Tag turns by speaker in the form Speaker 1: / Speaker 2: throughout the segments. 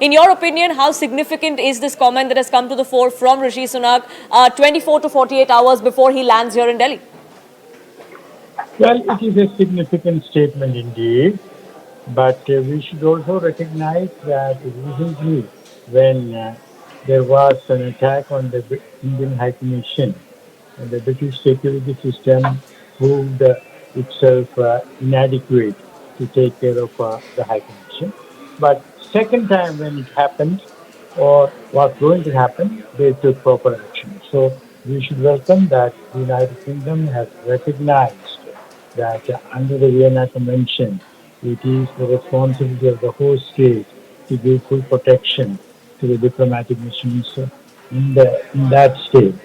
Speaker 1: In your opinion, how significant is this comment that has come to the fore from Rishi Sunak 24 to 48 hours before he lands here in Delhi?
Speaker 2: Well, it is a significant statement indeed, but we should also recognize that recently, when there was an attack on the Indian High Commission, the British security system proved itself inadequate to take care of the High Commission. But second time when it happened or was going to happen, they took proper action. So we should welcome that the United Kingdom has recognized that under the Vienna Convention, it is the responsibility of the host state to give full protection to the diplomatic missions in that state.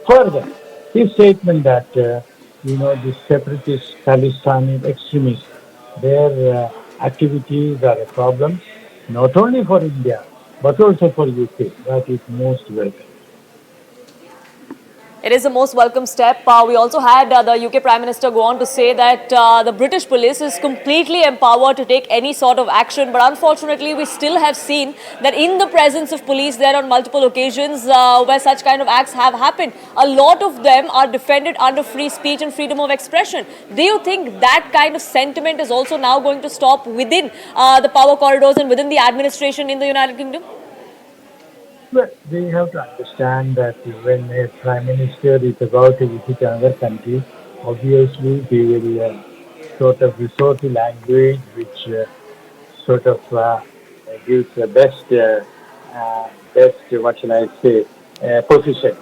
Speaker 2: Further, his statement that the separatist Palestinian extremists, their activities are a problem not only for India but also for UK. That is most welcome.
Speaker 1: It is the most welcome step. We also had the UK Prime Minister go on to say that the British police is completely empowered to take any sort of action. But unfortunately, we still have seen that in the presence of police there on multiple occasions where such kind of acts have happened. A lot of them are defended under free speech and freedom of expression. Do you think that kind of sentiment is also now going to stop within the power corridors and within the administration in the United Kingdom?
Speaker 2: Well, we have to understand that when a prime minister is about to visit another country, obviously he will sort of resort to language which sort of gives the best, what shall I say, position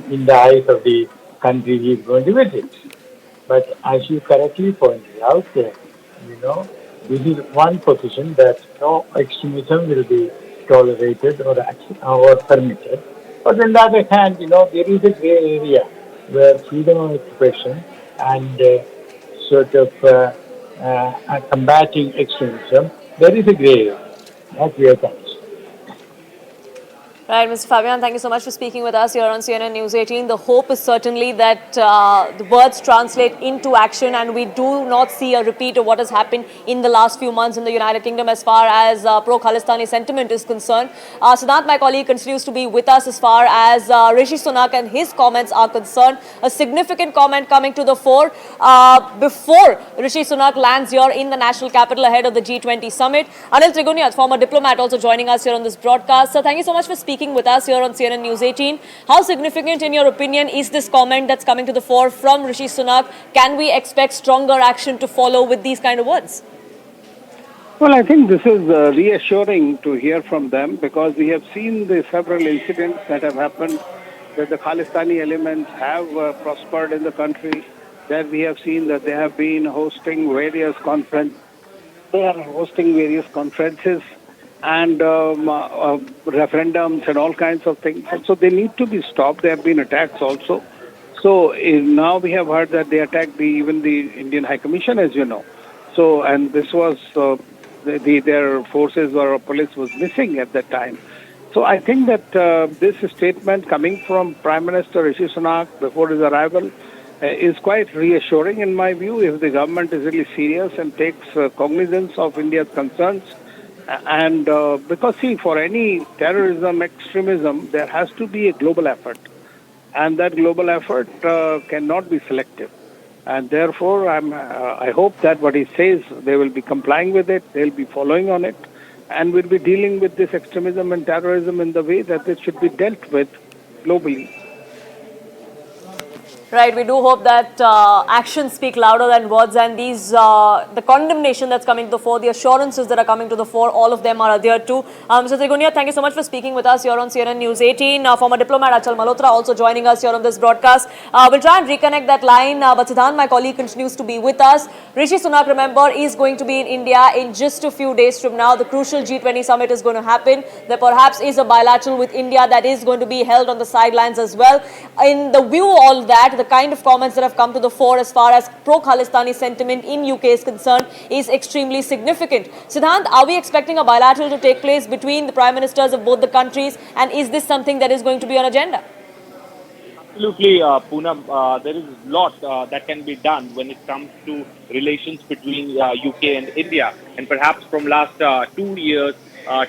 Speaker 2: in the eyes of the country he is going to visit. But as you correctly pointed out, this is one position that no extremism will be tolerated or permitted. But on the other hand, there is a gray area where freedom of expression and sort of combating extremism, there is a gray area. That we have to understand.
Speaker 1: Right, Mr. Fabian, thank you so much for speaking with us here on CNN News 18. The hope is certainly that the words translate into action and we do not see a repeat of what has happened in the last few months in the United Kingdom as far as pro-Khalistani sentiment is concerned. Siddhant, my colleague, continues to be with us as far as Rishi Sunak and his comments are concerned. A significant comment coming to the fore before Rishi Sunak lands here in the national capital ahead of the G20 Summit. Anil Trigunyat, former diplomat, also joining us here on this broadcast. So thank you so much for speaking with us here on CNN News 18. How significant, in your opinion, is this comment that's coming to the fore from Rishi Sunak? Can we expect stronger action to follow with these kind of words?
Speaker 3: Well, I think this is reassuring to hear from them because we have seen the several incidents that have happened that the Khalistani elements have prospered in the country, that we have seen that they have been hosting various conferences. They are hosting various conferences and referendums and all kinds of things. So they need to be stopped. There have been attacks also. So now we have heard that they attacked even the Indian High Commission, as you know. So, and this was, their forces or police was missing at that time. So I think that this statement coming from Prime Minister Rishi Sunak before his arrival is quite reassuring in my view if the government is really serious and takes cognizance of India's concerns. And because, see, for any terrorism, extremism, there has to be a global effort. And that global effort cannot be selective. And therefore, I hope that what he says, they will be complying with it, they'll be following on it, and we'll be dealing with this extremism and terrorism in the way that it should be dealt with globally.
Speaker 1: Right, we do hope that actions speak louder than words, and these the condemnation that's coming to the fore, the assurances that are coming to the fore, all of them are adhered to. Mr. Trigunyat, thank you so much for speaking with us here on CNN News 18. Former diplomat Achal Malhotra also joining us here on this broadcast. We'll try and reconnect that line, but Siddhant, my colleague, continues to be with us. Rishi Sunak, remember, is going to be in India in just a few days from now. The crucial G20 Summit is going to happen. There perhaps is a bilateral with India that is going to be held on the sidelines as well. In the view of all that, the kind of comments that have come to the fore as far as pro-Khalistani sentiment in UK is concerned is extremely significant. Siddhant, are we expecting a bilateral to take place between the prime ministers of both the countries, and is this something that is going to be on agenda?
Speaker 4: Absolutely, Poonam. There is a lot that can be done when it comes to relations between UK and India. And perhaps from last 2 years,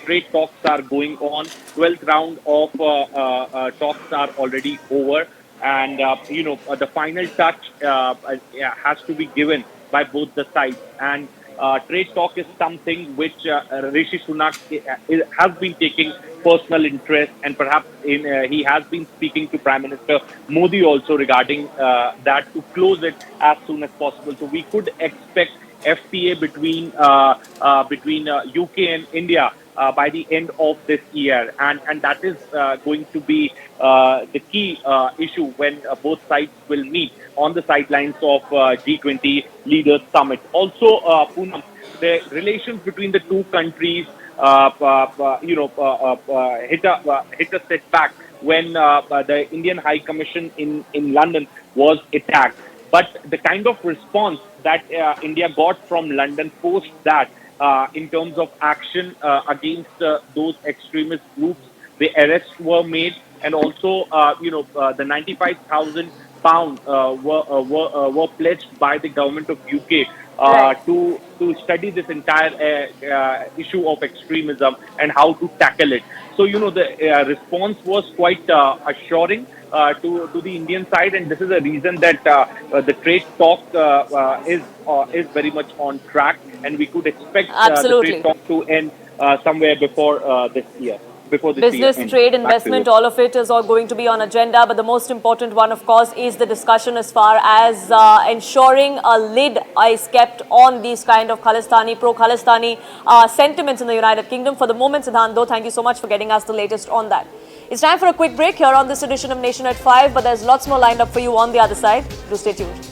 Speaker 4: Trade talks are going on. 12th round of talks are already over. And, the final touch has to be given by both the sides. And trade talk is something which Rishi Sunak has been taking personal interest, and perhaps he has been speaking to Prime Minister Modi also regarding that to close it as soon as possible. So we could expect FTA between UK and India by the end of this year, and that is going to be the key issue when both sides will meet on the sidelines of G20 Leaders Summit. Also, Poonam, the relations between the two countries, hit a setback when the Indian High Commission in London was attacked. But the kind of response that India got from London post that, in terms of action against those extremist groups, the arrests were made, and also, the 95,000 pounds were pledged by the government of UK to study this entire issue of extremism and how to tackle it. So, the response was quite assuring to the Indian side, and this is a reason that the trade talk is very much on track, and we could expect the trade talk to end somewhere before this year.
Speaker 1: Business, trade, investment, all of it is all going to be on agenda. But the most important one, of course, is the discussion as far as ensuring a lid is kept on these kind of Khalistani, pro-Khalistani sentiments in the United Kingdom. For the moment, Siddhant, though, thank you so much for getting us the latest on that. It's time for a quick break here on this edition of Nation at 5, but there's lots more lined up for you on the other side. Do stay tuned.